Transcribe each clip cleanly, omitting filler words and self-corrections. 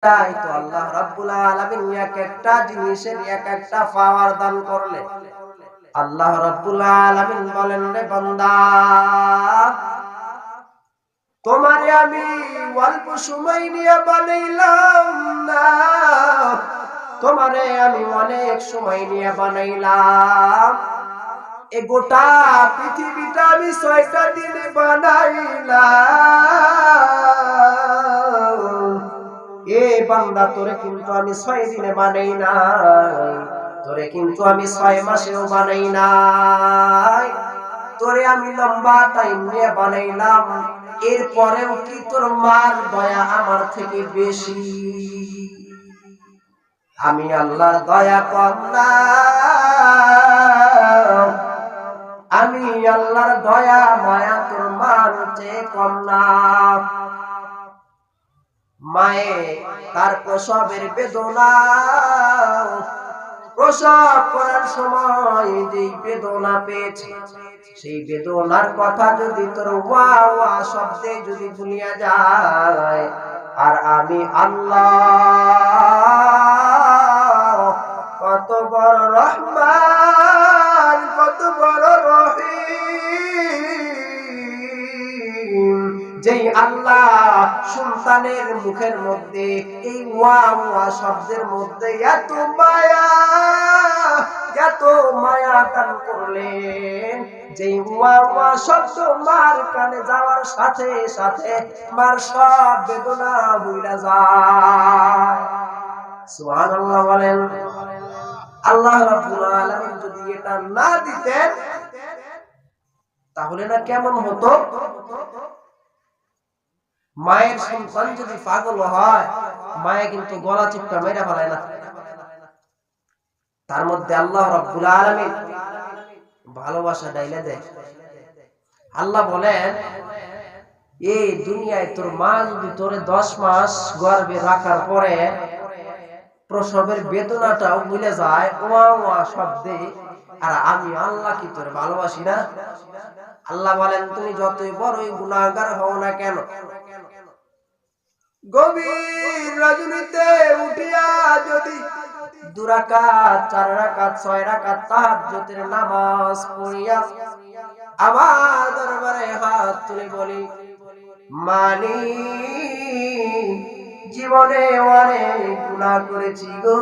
তাই তো আল্লাহ রাব্বুল আলামিন এক একটা জিনিসের এক একটা পাওয়ার দান করলেন। আল্লাহ রাব্বুল আলামিন বলেন, রে বান্দা, তোমারে আমি অল্প সময় নিয়ে বানাইলাম না, তোমারে আমি অনেক সময় নিয়ে বানাইলাম। এই গোটা পৃথিবীটা আমি 6টা দিনে বানাইলাম। এ বান্দা, তোরে কিন্তু আমি 6 দিনে বানাই নাই, তোরে কিন্তু আমি 6 মাসেও বানাই নাই, তোরে আমি লম্বা টাইম নিয়ে বানাইলাম। এরপরেও কি তোর মার দয়া আমার থেকে বেশি? আমি আল্লাহর দয়া কম না, আমি আল্লাহর দয়া মায়া তোর মার চেয়ে কম না। মায়ে তার প্রসবের বেদনা, প্রসব করার সময় যেই বেদনা পেয়েছে, সেই বেদনার কথা যদি তোর ওয়া ওয়া শব্দে যদি ভুলিয়া যায়, আর আমি আল্লাহ কত বড় রহমান, কত বড় রহিম, যেই আল্লাহ সন্তানের মুখের মধ্যে এই ওয়া ওয়া শব্দের মধ্যে এত মায়া দান করলেন, যেই ওয়া ওয়া শব্দ মার কানে যাওয়ার সাথে সাথে মার সব বেদনা ভুলে যায়। সুবহানাল্লাহ বলেন। আল্লাহ রাব্বুল আলামিন যদি এটা না দিতেন তাহলে না কেমন হতো? মায়ের সন্তান যদি পাগল হয়, মায়ে কিন্তু গলা চিপটা মেরে ফেলায় না। তার মধ্যে আল্লাহ রাব্বুল আলামিন ভালোবাসা ডাইলে দেয়। আল্লাহ বলেন, এই দুনিয়ায় তোর মা যদি তোরে 10 মাস গর্ভে রাখার পরে প্রসবের বেদনাটাও ভুলে যায় ওয়া ওয়া শব্দে, আর আমি আল্লাহ কি তোরে ভালোবাসি না? আল্লাহ বলেন, তুমি যতই বড়ই গুনাহগার হও না কেন, গভীর রজনীতে উঠিয়া যদি 2 রাকাত 4 রাকাত 6 রাকাত তাহাজ্জুদের নামাজ পড়িয়া আমার দরবারে হাত তুলে বলি, মালিক, জীবনে অনেক গুনাহ করেছি গো,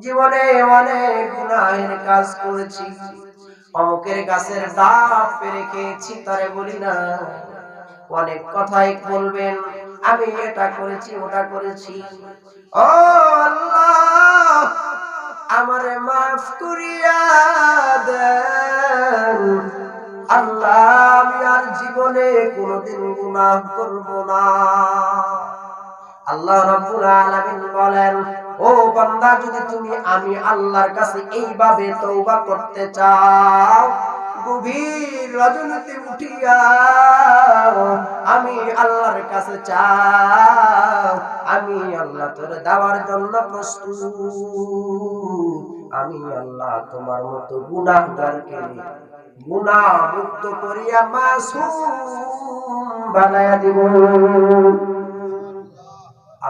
জীবনে অনেক গুনাহের কাজ করেছি, অমুকের গাছের ডাব পেড়ে খেয়েছি, তারে বলি না, অনেক কথাই বলবেন, আমি এটা করেছি ওটা করেছি। ও আল্লাহ, আমারে মাফ করিয়া দেন আল্লাহ, আমি আর জীবনে কোনোদিন গুনাহ করব না। আল্লাহ রাব্বুল আলামিন বলেন, ও বান্দা, যদি তুমি আমি আল্লাহর কাছে এইভাবে তওবা করতে চাও, গভীর রজনীতে উঠিয়া আমি আল্লাহর কাছে চাও, আমি আল্লাহ তোর দেওয়ার জন্য প্রস্তুত। আমি আল্লাহ তোমার মতো গুনাহগারকে গুনাহ মুক্ত করিয়া মাসুম বানায়া দিব।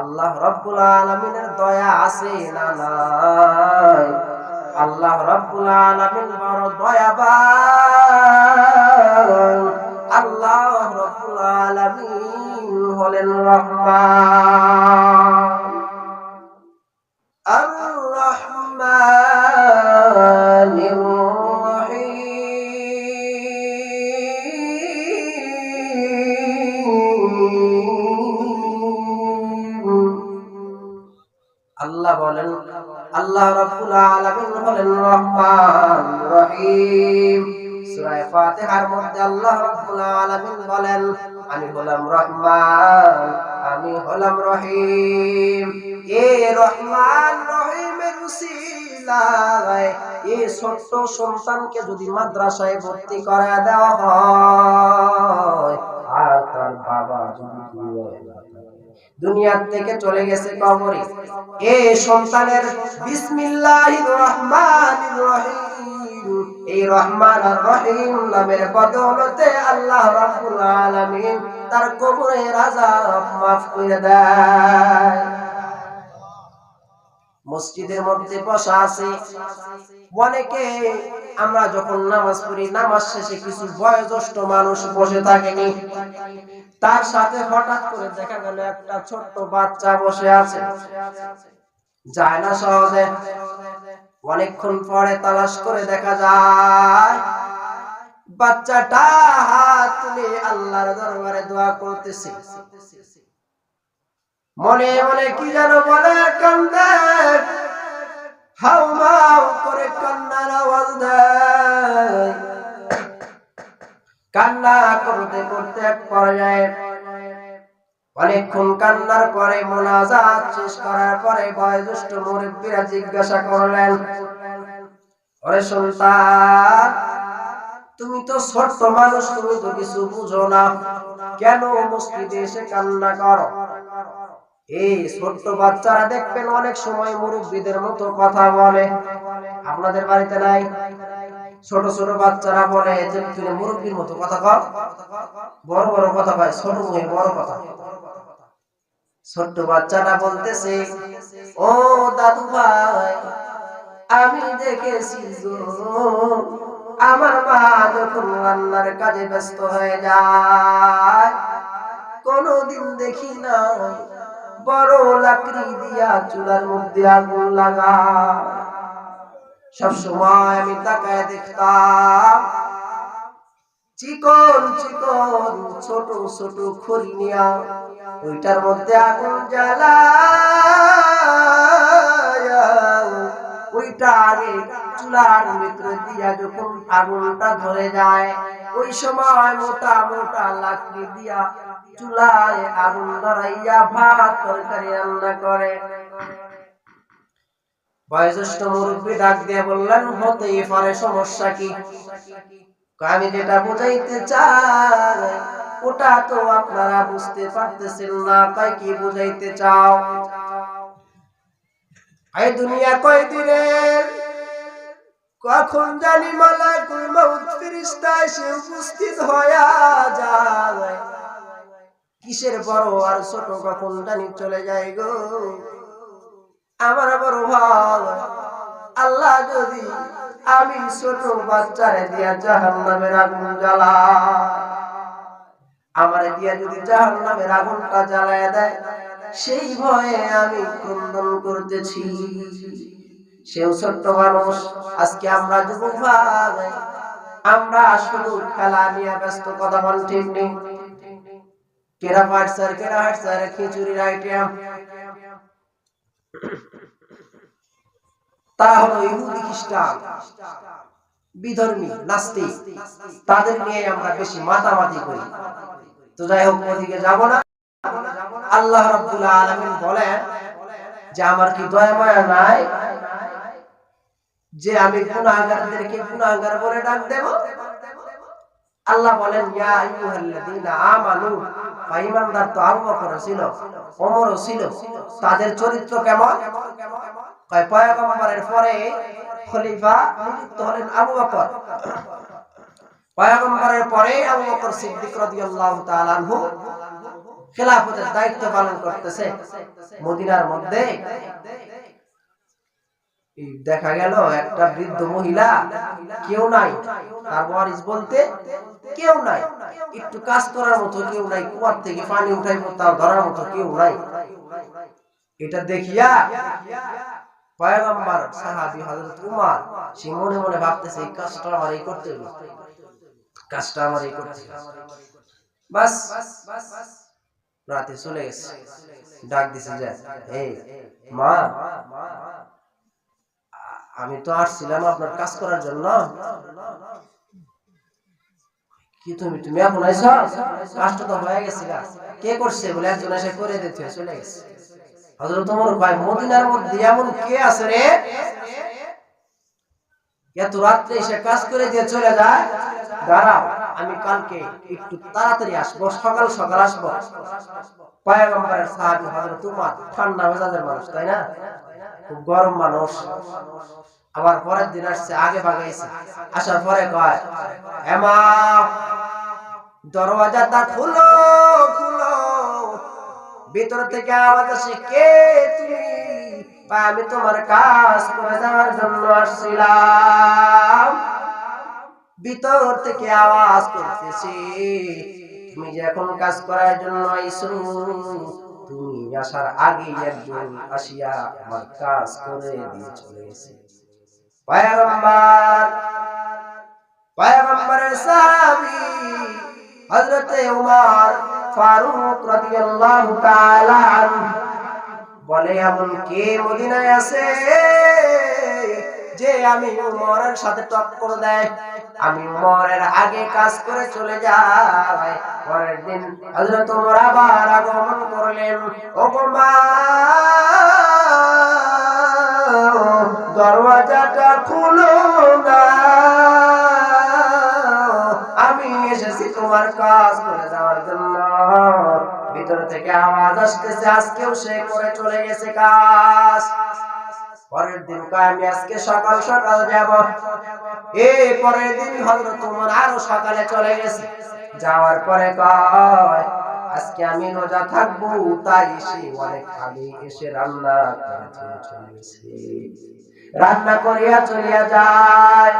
আল্লাহ রাব্বুল আলামিনের দয়া আছে না নাই? আল্লাহ রাব্বুল আলামিন বড় দয়াবান। আল্লাহ রাব্বুল আলামিন হলেন রহমান, আর রহমানির আল্লাহ বলেন, আল্লাহ রাব্বুল আলামিন হলেন রহমান রহিম। সূরা ফাতিহার মধ্যে আল্লাহ রাব্বুল আলামিন বলেন, আমি হলাম রহমান, আমি হলাম রহিম। এই রহমান রহিমের উসিলায় এই ছোট্ট সন্তানকে যদি মাদ্রাসায় ভর্তি করায় দেওয়া হয়, আর তার বাবা যদি দুনিয়া থেকে চলে গেছে কবরে, এই সন্তানের বিসমিল্লাহির রহমানির রহিম এই রহমান আর রহিম নামের বদৌলতে আল্লাহ রাব্বুল আলামিন তার কবরের আযাব মাফ করে দেয়। মসজিদের মধ্যে বসা আছে অনেকে, আমরা যখন নামাজ পড়ি নামাজ শেষে কিছু বয়োজ্যেষ্ঠ মানুষ বসে থাকেনি, তার সাথে হঠাৎ করে দেখা গেল একটা ছোট্ট বাচ্চা বসে আছে, যায় না সহজে। অনেকক্ষণ পরে তালাশ করে দেখা যায় বাচ্চাটা হাত তুলে আল্লাহর দরবারে দোয়া করতেছে, মনে মনে কি যেন বলে, কান্দে, হাউমাউ করে কান্নার আওয়াজ দেয়। কান্না করতে করতে এক পর্যায়ে অনেকক্ষণ কান্নার পরে মোনাজাত শেষ করার পরে বয়োজ্যেষ্ঠ মুরব্বীরা জিজ্ঞাসা করলেন, ওরে সন্তান, তুমি তো ছোট্ট মানুষ, তুমি তো কিছু বুঝো না, কেন মসজিদে এসে কান্না করো? এই ছোট্ট বাচ্চারা দেখবেন অনেক সময় মুরব্বীদের মতো কথা বলে, আপনাদের বাড়িতে নাই? ছোট ছোট বাচ্চারা বলে যে তুমি মুরব্বীর মতো কথা কও, বড় বড় কথা কয়, ছোট মুখে বড় কথা। ছোট্ট বাচ্চাটা বলতেছে, ও দাদু ভাই, আমি দেখেছি আমার মা যখন রান্নার কাজে ব্যস্ত হয়ে যায়, কোনদিন দেখি না বড় লাকড়ি দিয়া চুলার মধ্যে আগুন লাগায়। সব সময় আমি তাকায় দেখতাম চিকন চিকন ছোট ছোট খড়ি নিয়া ওইটার মধ্যে আগুন জ্বালায়, ওইটা আগে চুলার ভিতরে দিয়া যখন আগুনটা ধরে যায়, ওই সময় মোটা মোটা লাকড়ি দিয়া চুলায় আগুন ধরাইয়া ভাত তরকারি রান্না করে। বয়োজ্যেষ্ঠ মুরব্বী ডাক দিয়ে বললেন, হতেই পারে, সমস্যা কি? আমি যেটা বুঝাইতে চাই ওটা তো আপনারা বুঝতে পারতেছেন না, তাই কি বুঝাইতে চাও? এই দুনিয়া কয়দিনের, কখন জানি মালাকুল মউত ফেরেশতা এসে উপস্থিত হয়ে যায়, কিসের বড় আর ছোট কখন জানি চলে যায় গো। আমার বড় ভাই, আল্লাহ যদি আমি ছোট বাচ্চারে দিয়া জাহান্নামের আগুন জ্বালায়, আমারে দিয়া যদি জাহান্নামের আগুনটা জ্বালায় দেয়, সেই ভয়ে আমি ক্রন্দন করতেছি। সেও ছোট্ট মানুষ। আজকে আমরা যুবক ভাই, আমরা শুধু খেলা নিয়ে ব্যস্ত, কথা বল ঠিক নেই? কেরা ফাটসার, কেরা হাটসার, খিচুড়ির আইটেম, তারা হলো ইহুদি খ্রিস্টান, বিধর্মী, নাস্তিক, তাদের নিয়ে আমরা বেশি মাতামাতি করি। তো যাই হোক, ওদিকে যাব না। আল্লাহ রাব্বুল আলামিন বলেন যে আমার কি দয়া মায়া নাই যে আমি গুনাহগারদেরকে গুনাহগার বলে ডাক দেব? আল্লাহ বলেন, ইয়া আইয়ুহাল্লাযীনা আমানু, ঈমানদার তো আবু বকর ছিল, ওমরও ছিল, তাদের চরিত্র কেমন? কয় পয়গম্বরের পরে খলিফা নিযুক্ত হলেন আবু বকর, পয়গম্বরের পরে আবু বকর সিদ্দিক রাদিয়াল্লাহু তাআলা আনহু খেলাফতের দায়িত্ব পালন করতেছে। মদিনার মধ্যে দেখা গেল একটা বৃদ্ধ মহিলা, কেউ নাই, তার ওয়ারিস বলতে কেউ নাই, একটু কাজ করার মতো কেউ নাই, কুয়ার থেকে পানি উঠাইবো তাও ধরার মতো কেউ নাই। এটা দেখিয়া পয়গম্বর সাহাবী হযরত উমর সে মনে মনে ভাবতেছে, এই কাজটা আমারই করতে হবে, কাজটা আমারই করতে হবে। বাস রাতে চলে গেছে, ডাক দিছে যে, এই মা, আমি তো আসছিলাম আপনার কাজ করার জন্য, কি তুমি তুমি এখন আইছো? কাজটা তো হয়ে গেছে, কে করছে বলে একজন এসে করে দিতে চলে গেছে। হযরত ওমর ভাই, মদিনার মধ্যে এমন কে আছে রে এত রাত্রে এসে কাজ করে দিয়ে চলে যায়? দাঁড়াও, আমি কালকে একটু তাড়াতাড়ি আসবো, সকাল সকাল আসবো। পয়গম্বরের সাহাবী হযরত উমর ঠান্ডা মেজাজের মানুষ, তাই না? খুব গরম মানুষ। আবার পরের দিন আসছে, আগে ভাগাইছে। আসার পরে কয়, এমা দরওয়াজাটা খুলো খুলো। ভিতর থেকে আওয়াজ আসে, কে তুমি? আমি তোমার কাজ করে যাওয়ার জন্য আসছিলাম। ভিতর থেকে আওয়াজ করতেছে, তুমি যে এখন কাজ করার জন্য আইছো, তুমি আসার আগে একজন আসিয়া আমার কাজ করে দিয়ে চলে গেছে। পয়গম্বরের সাহাবী হযরতে উমর ফারুক রাদিয়াল্লাহু তাআলা আনহু বলে, এমন কে মদিনায় আছে যে আমি উমরের সাথে টক্কর দেয়, আমি উমরের আগে কাজ করে চলে যাই। পরের দিন হযরত উমর আবার আগমন করলেন। ওগো মা, দরওয়াজাটা খুলো না, আমি এসেছি তোমার কাজ করে যাওয়ার জন্য। ভিতর থেকে আওয়াজ আসতেছে, আজকেও সে করে চলে গেছে কাজ। পরের দিন কয়, আমি আজকে সকাল সকাল যাব। এই পরের দিন হযরত ওমর আরো সকালে চলে গেছে। যাওয়ার পরে কয়, আজকে আমি রোজা থাকবো, তাই সে অনেক আগে এসে রান্না করে চলে গেছে। রান্না করিয়া চলিয়া যায়।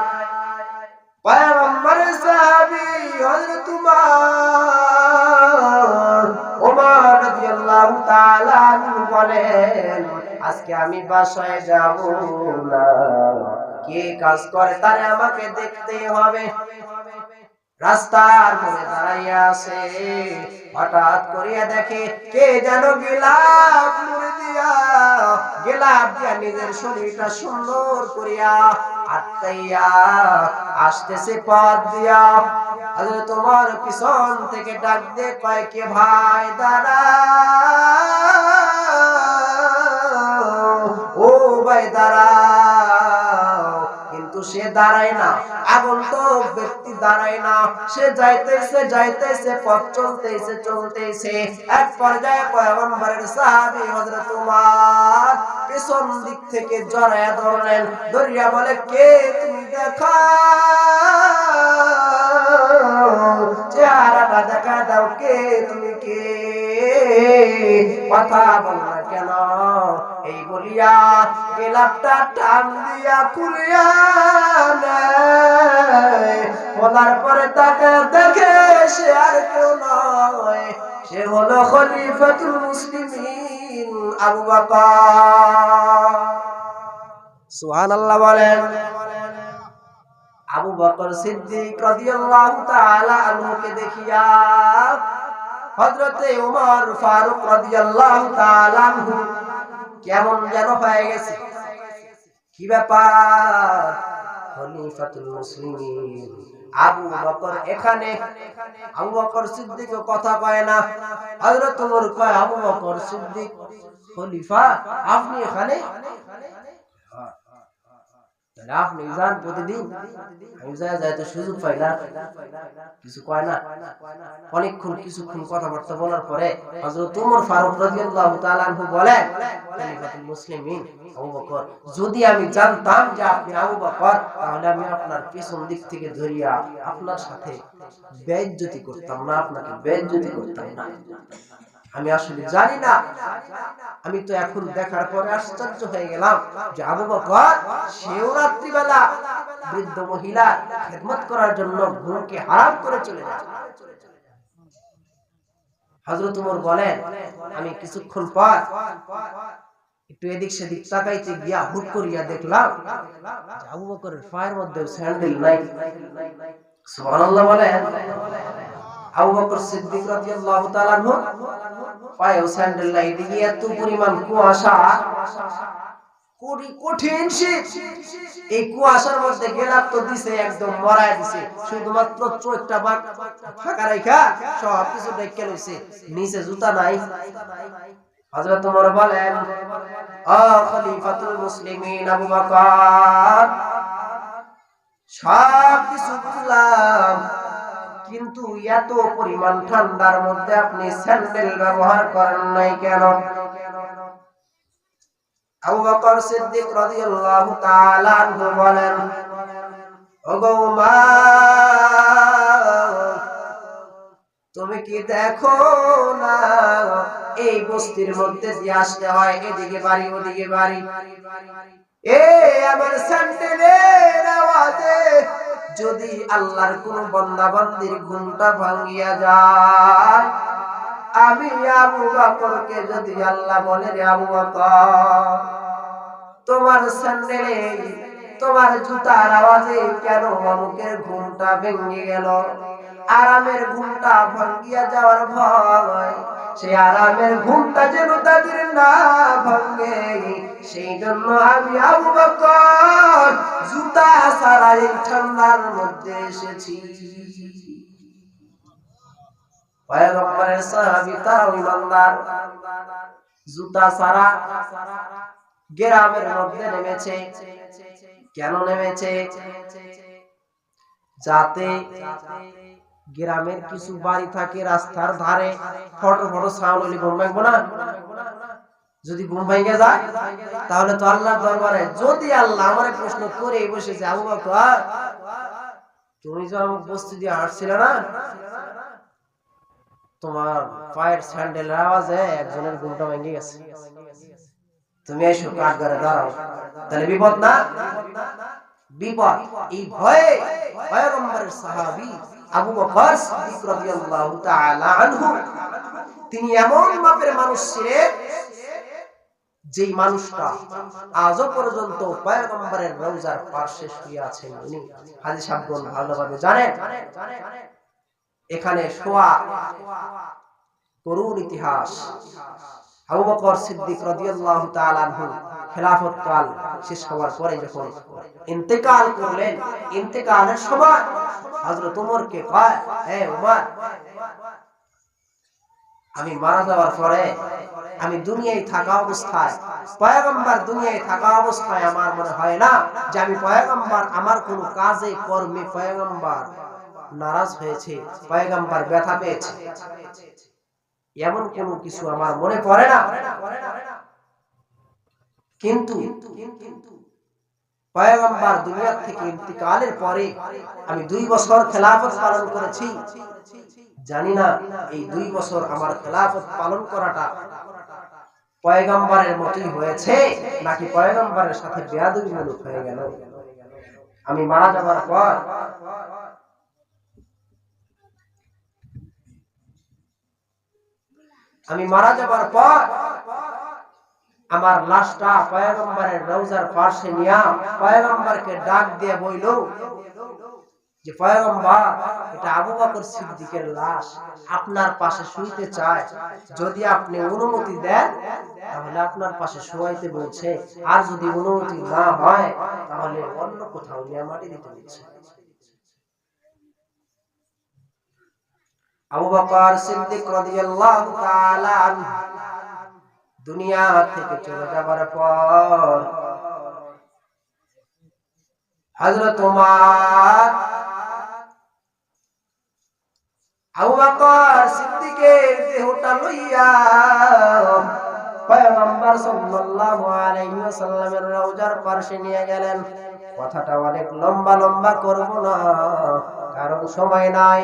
পয়গম্বরের সাহাবী হযরত ওমর রাদিয়াল্লাহু তাআলা আনহু বলেন, আজকে আমি বাসায় যাব না, কে কাজ করে তারে আমাকে দেখতে হবে। রাস্তার মোড়ে দাঁড়াইয়া আছে, হঠাৎ করিয়া দেখে কে যেন গিলাপ মুড়ি দিয়া গিলাপ দিয়া নিজের শরীরটা সুন্দর করিয়া আটকাইয়া আসতেছে পথ দিয়া। হযরত ওমর পিছন থেকে ডাক দিয়ে কয়, কে ভাই দাঁড়াও, ও ভাই দাঁড়াও। কিন্তু সে দাঁড়ায় না, আগন্তুক ব্যক্তি দাঁড়ায় না, সে যাইতেছে পথ চলতেছে। এক পর্যায়ে পয়গম্বরের সাহাবী হযরত উমর পেছন দিক থেকে জড়ায়া ধরলেন। ধরিয়া বলে, কে তুমি? দেখাও, চেহারাটা দেখা দাও, কে তুমি? কে? কথা বল না কেন? এই বলিয়া গেলাপটা টান দিয়া খুলিয়া নেয়। বলার পরে তাকে দেখে সে আর কেউ নয়, সে হলো খলিফাতুল মুসলিমিন আবু বকর। সুবহানাল্লাহ বলেন। আবু বকর সিদ্দিক রাদিয়াল্লাহু তাআলা আনহুকে দেখিয়া হযরতে ওমর ফারুক রাদিয়াল্লাহু তাআলা আনহু কেমন যেন হয়ে গেছে। কি ব্যাপার? খলিফাতুল মুসলিমিন আবু বকর এখানে। আবু বকর সিদ্দিক কথা কয় না। হযরত ওমর কয়, আবু বকর সিদ্দিক খলিফা, আপনি এখানে? আপনি যান প্রতিদিন, আমি যাইতে সুযোগ পাই না, কিছু কয় না। কিছুক্ষণ কথাবার্তা বলার পরে হযরত ওমর ফারুক রাদিয়াল্লাহু তাআলা আনহু বলেন, খলিফাতুল মুসলিমিন আবু বকর, যদি আমি জানতাম যে আপনি আবু বকর, তাহলে আমি আপনার পেছন দিক থেকে ধরিয়া আপনার সাথে বেইজ্জতি করতাম না, আপনাকে বেইজ্জতি করতাম না। আমি আসলে জানি না। আমি তো এখন দেখার পরে আশ্চর্য হয়ে গেলাম যে আবু বকর সেও রাত্রিবেলা বৃদ্ধ মহিলা খেদমত করার জন্য ঘুমকে হারাম করে চলে যায়। হযরত ওমর বলেন, আমি কিছুক্ষণ পর একটু এদিক সেদিক তাকাইতে গিয়া হুট করিয়া দেখলাম যে আবু বকরের পায়ের মধ্যে স্যান্ডেল নাই। সুবহানাল্লাহ বলেন। আবু বকর সিদ্দিক রাদিয়াল্লাহু তাআলা আনহু পায়ে স্যান্ডেল নাই, এদিকে এত পরিমাণ কুয়াশা, কঠিন শীত। এই কুয়াশার মধ্যে গেলাপ তো দিছে, একদম মরায় দিছে, শুধুমাত্র চোখটা ফাঁকা রাখা সব কিছু ঢেকে রইছে, নিচে জুতা নাই। হযরত ওমর বলেন, ও খলিফাতুল মুসলিমিন আবু বকর, সব কিছু বুঝলাম, কিন্তু এত পরিমাণ ঠান্ডার মধ্যে আপনি স্যান্ডেল ব্যবহার করেন নাই কেন? আবু বকর সিদ্দিক রাদিয়াল্লাহু তাআলা আনহু বলেন, ওগো উমার, তুমি কি দেখো না এই বস্তির মধ্যে দিয়ে আসতে হয় এদিকে বাড়ি ওদিকে বাড়ি, এ আমার স্যান্ডেলের আওয়াজে যদি আল্লাহর কোন বান্দা বান্দির ঘুমটা ভাঙিয়া যায়, আমি আবু বকরকে যদি আল্লাহ বলে, রে আবু বকর, তোমার স্যান্ডেলে তোমার জুতার আওয়াজে কেন অমুকের ঘুমটা ভেঙে গেল, আরামের ঘুমটা ভাঙ্গিয়া যাওয়ার ভয়, সেই আরামের ঘুমটা যেন তাদের না ভাঙে, সেই জন্য আমি আবু বকর জুতা ছাড়া এই ঠান্ডার মধ্যে এসেছি। পয়গম্বরের সাহাবী তারা ইমানদার, জুতা ছাড়া গ্রামের মধ্যে নেমেছে। কেন নেমেছে? যাতে গ্রামের কিছু বাড়ি থাকে রাস্তার ধারে, ফটো ফটো সাউন্ড হলে ঘুম ভাঙবো না, যদি ঘুম ভাঙে যায় তাহলে তো আল্লাহর দরবারে যদি আল্লাহ আমারে প্রশ্ন করে বসেছে, আবু বকর তুমি যে আমার বস্তি দিয়ে হাঁটছিলে না, তোমার পায়ের স্যান্ডেলের আওয়াজে একজনের ঘুমটা ভেঙে গেছে, তুমি এসো কাঠগড়ে দাঁড়াও, তাহলে বিপদ না? বিপদ। এই ভয়ে পয়গম্বরের সাহাবী আবু বকর সিদ্দিক রাদিয়াল্লাহু তাআলা আনহু তিনি এমন মাপের মানুষ ছিলেন যেই মানুষটা আজও পর্যন্ত পয়গম্বরের রওজার পাশে শুয়ে আছেন। উনি হাজী সাহেবগণ ভালোভাবে জানেন। এখানে শোয়া করুণ ইতিহাস। আবু বকর সিদ্দিক রাদিয়াল্লাহু তাআলা আনহু খেলাফত কাল শেষ হওয়ার পরে যখন ইন্তেকাল করলেন, ইন্তেকালের সময় হযরত ওমরকে কয়, হে ওমর, আমি মারা যাওয়ার পরে আমি দুনিয়ায় থাকা অবস্থায়, পয়গম্বর দুনিয়ায় থাকা অবস্থায় আমার মনে হয় না যে আমি পয়গম্বর আমার কোন কাজে কর্মে পয়গম্বর নারাজ হয়েছে, পয়গম্বর ব্যথা পেয়েছে, এমন কোন কিছু আমার মনে পড়ে না। কিন্তু পয়গম্বর দুনিয়া থেকে ইন্তিকালের পরে আমি 2 বছর খেলাফত পালন করেছি, জানি না এই 2 বছর আমার খেলাফত পালন করাটা পয়গম্বরের মতই হয়েছে নাকি পয়গম্বরের সাথে বেয়াদবিমূলক হয়ে গেল। আমি মারা যাওয়ার পর আমার লাশটা পয়গম্বরের রওজার পাশে নিয়ে পয়গম্বরকে ডাক দিয়ে বইল যে, পয়গম্বর, এটা আবু বকর সিদ্দিকের লাশ, আপনার পাশে শুইতে চায়, যদি আপনি অনুমতি দেন তাহলে আপনার পাশে শুয়াইতে বলছে, আর যদি অনুমতি না হয় তাহলে অন্য কোথাও নিয়ে মাটি দিতে বলছে। আবু বকর সিদ্দিক রাদিয়াল্লাহু তাআলা আনহু দুনিয়া থেকে চলে যাবার পর হযরত ওমর আবু বকর সিদ্দিকের দেহটা লইয়া পয়গম্বর সাল্লাল্লাহু আলাইহি ওয়াসাল্লামের রওজার পাশে নিয়ে গেলেন। কথাটা অনেক লম্বা করব না, কারণ সময় নাই।